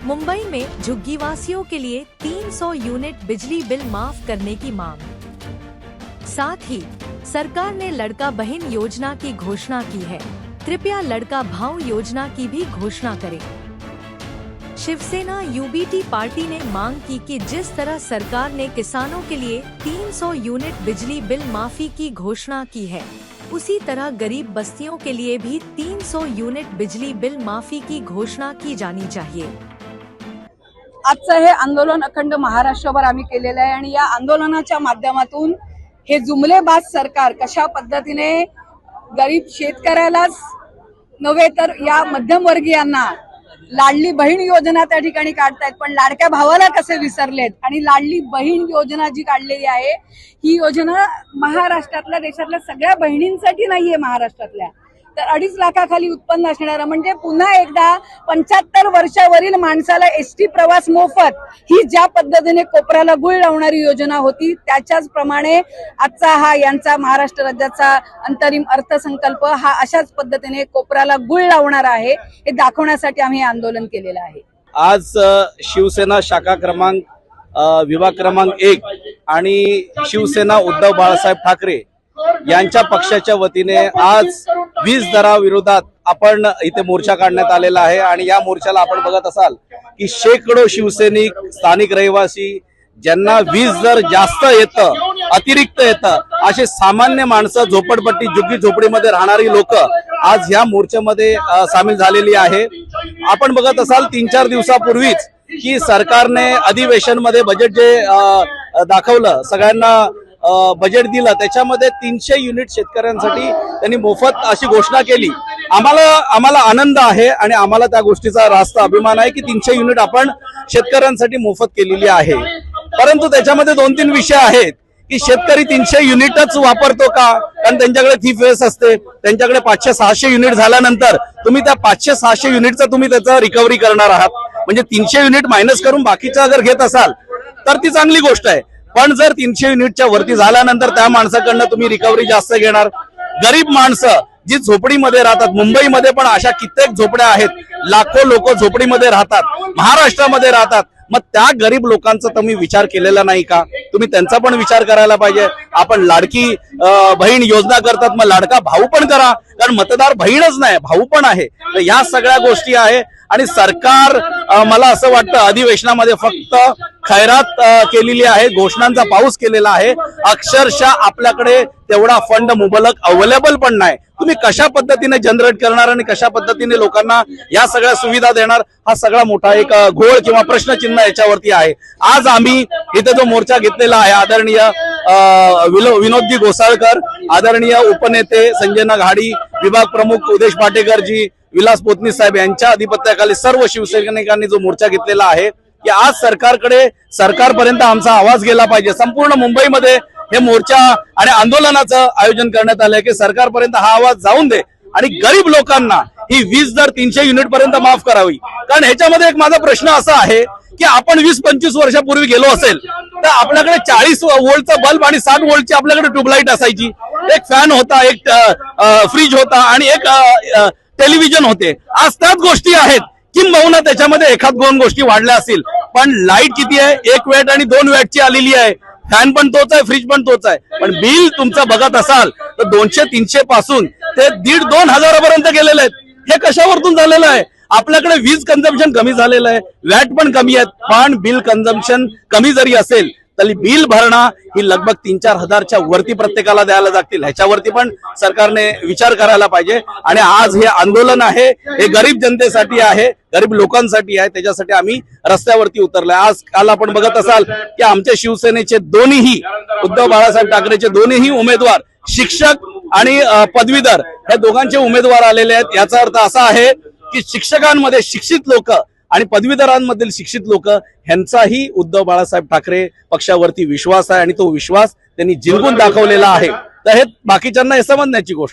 मुंबई में झुग्गीवासियों के लिए 300 यूनिट बिजली बिल माफ करने की मांग। साथ ही सरकार ने लड़का बहन योजना की घोषणा की है। कृपया लड़का भाऊ योजना की भी घोषणा करें। शिवसेना यूबीटी पार्टी ने मांग की कि जिस तरह सरकार ने किसानों के लिए 300 यूनिट बिजली बिल माफी की घोषणा की है, उसी तरह गरीब बस्तियों के लिए भी 300 युनिट बिजली बिल माफी की घोषणा की जानी चाहिए। आजचं हे आंदोलन अखंड महाराष्ट्रभर आम्ही केलेलं आहे आणि या आंदोलनाच्या माध्यमातून हे जुमलेबाज सरकार कशा पद्धतीने गरीब शेतकऱ्यालाच नव्हे तर या मध्यमवर्गीयांना लाडली बहीण योजना त्या ठिकाणी काढतायत, पण लाडक्या भावाला कसे विसरलेत। आणि लाडली बहीण योजना जी काढलेली आहे ही योजना महाराष्ट्रातल्या देशातल्या सगळ्या बहिणींसाठी नाहीये, महाराष्ट्रातल्या तर 2.5 लाखाखाली उत्पन्न असणारा म्हणजे पुन्हा एकदा 75 वर्षावरील माणसाला एसटी प्रवास मोफत ही ज्या पद्धतीने कोपराला गुळ लावणारी योजना होती, त्याच्याच प्रमाणे आजचा हा यांचा महाराष्ट्र राज्याचा अंतरिम अर्थसंकल्प हा अशाच पद्धतीने कोपराला गुळ लावणार आहे, हे दाखवण्यासाठी आम्ही हे आंदोलन केलेलं आहे। आज शिवसेना शाखा क्रमांक विभाग क्रमांक 1 आणि शिवसेना उद्धव बाळासाहेब ठाकरे यांच्या पक्षाच्या वतीने आज वीज दराविरोधात आपण इथे मोर्चा काढण्यात आलेला आहे। आणि या मोर्चाला आपण बघत असाल की शेकडो शिवसैनिक, स्थानिक रहिवासी ज्यांना वीज दर जास्त येतं, अतिरिक्त येतं, असे सामान्य माणसं, झोपडपट्टी झुग्गी झोपडीमध्ये राहणारी लोक आज या मोर्चामध्ये सामील झालेली आहे। आपण बघत असाल 3-4 दिवसापूर्वीच की सरकारने अधिवेशन मध्ये बजेट जे दाखवलं, सगळ्यांना बजेट दिलं, त्याच्यामध्ये 300 युनिट शेतकऱ्यांसाठी त्यांनी मोफत अशी घोषणा केली। आम्हाला आनंद आहे आणि आम्हाला त्या गोष्टीचा रास्त अभिमान आहे की 300 युनिट आपण शेतकऱ्यांसाठी मोफत केलेली आहे। परंतु त्याच्यामध्ये 2-3 विषय आहेत की शेतकरी 300 युनिटच वापरतो का? कारण त्यांच्याकडे थीफ वेस असते, त्यांच्याकडे 500-600 युनिट झाल्यानंतर तुम्ही त्या 500-600 युनिटचा तुम्ही त्याचा रिकव्हरी करणार आहात, म्हणजे 300 युनिट मायनस करून बाकीचा जर घेत असाल तर ती चांगली गोष्ट आहे। पण जर 300 युनिटच्या वरती झाल्यानंतर त्या माणसाकडनं तुम्ही रिकव्हरी जास्त घेणार। गरीब माणसं जी झोपडीमध्ये राहतात, मुंबईमध्ये पण अशा कित्येक झोपड्या आहेत, लाखो लोक झोपडीमध्ये राहतात, महाराष्ट्रामध्ये राहतात, मग त्या गरीब लोकांचा तुम्ही विचार केलेला नाही का? तुम्ही त्यांचा पण विचार करायला पाहिजे। आपण लाडकी बहीण योजना करतात, मग लाडका भाऊ पण करा, कारण मतदार बहीणच नाही भाऊ पण आहे। तर या सगळ्या गोष्टी आहे आणि सरकार मला असं वाटतं अधिवेशनामध्ये फक्त खैरात केलेली आहे, घोषणांचा पाऊस केलेला आहे। अक्षरशः आपल्याकडे तेवढा फंड मुबलक अवेलेबल पण नाही। तुम्ही कशा पद्धतीने जनरेट करणार आणि कशा पद्धतीने लोकांना या सगळ्या सुविधा देणार, हा सगळा मोठा एक घोळ किंवा प्रश्नचिन्ह याच्यावरती आहे। आज आम्ही इथे जो मोर्चा घेतलेला आहे, आदरणीय विनोदजी घोसाळकर, आदरणीय उपनेते संजय घाडी, विभाग प्रमुख उदेश पाटेकरजी, विलास पोतनी साहेब यांच्या अधिपत्याखाली सर्व शिवसैनिकांनी जो मोर्चा घेतलेला आहे की आज सरकारपर्यंत आमचा आवाज गेला पाहिजे। संपूर्ण मुंबईमध्ये हे मोर्चा आणि आंदोलनाचं आयोजन करण्यात आलंय की सरकारपर्यंत हा आवाज जाऊन दे आणि गरीब लोकांना ही वीज दर 300 युनिट पर्यंत माफ करावी। कारण ह्याच्यामध्ये एक माझा प्रश्न असा आहे की आपण 20-25 वर्षापूर्वी गेलो असेल तर आपल्याकडे 40 वोल्टचा बल्ब आणि 60 वोल्टची आपल्याकडे ट्यूबलाईट असायची, एक फॅन होता, एक फ्रीज होता आणि एक टेलिव्हिजन होते। आज त्याच गोष्टी आहेत, किंबहुना त्याच्यामध्ये 1-2 गोष्टी वाढल्या असतील, पण लाईट किती आहे? 1 वॅट आणि 2 वॅटची आलेली आहे, फॅन पण तोच आहे, फ्रीज पण तोच आहे, पण बिल तुमचं बघत असाल तर 200-300 पासून ते 1,500-2 हजारापर्यंत गेलेले आहेत। हे कशावरतून झालेलं आहे? आपल्याकडे वीज कन्झम्पशन कमी झालेलं आहे, वॅट पण कमी आहेत, पण बिल कन्झम्पशन कमी जरी असेल तरी बिल भरणं ही लगभग 3-4 हजारच्या वरती प्रत्येकाला द्यायला लागतील। ह्याच्यावरती पण सरकारने विचार करायला पाहिजे। आणि आज हे आंदोलन आहे, हे गरीब जनतेसाठी आहे, गरीब लोकांसाठी आहे, त्याच्यासाठी आम्ही रस्त्यावरती उतरलोय। आज काल आपण बघत असाल की आमच्या शिवसेनेचे दोन्ही उद्धव बाळासाहेब ठाकरेचे दोन्ही उमेदवार शिक्षक आणि पदवीधर हे दोघांचे उमेदवार आलेले आहेत। याचा अर्थ असा आहे की शिक्षकांमध्ये शिक्षित लोक आणि पदवीधरांमधील शिक्षित लोक ह्यांचाही उद्धव बाळासाहेब ठाकरे पक्षावरती विश्वास आहे आणि तो विश्वास त्यांनी जिंकून दाखवलेला आहे। तर हे बाकीच्यांना हे समजण्याची गोष्ट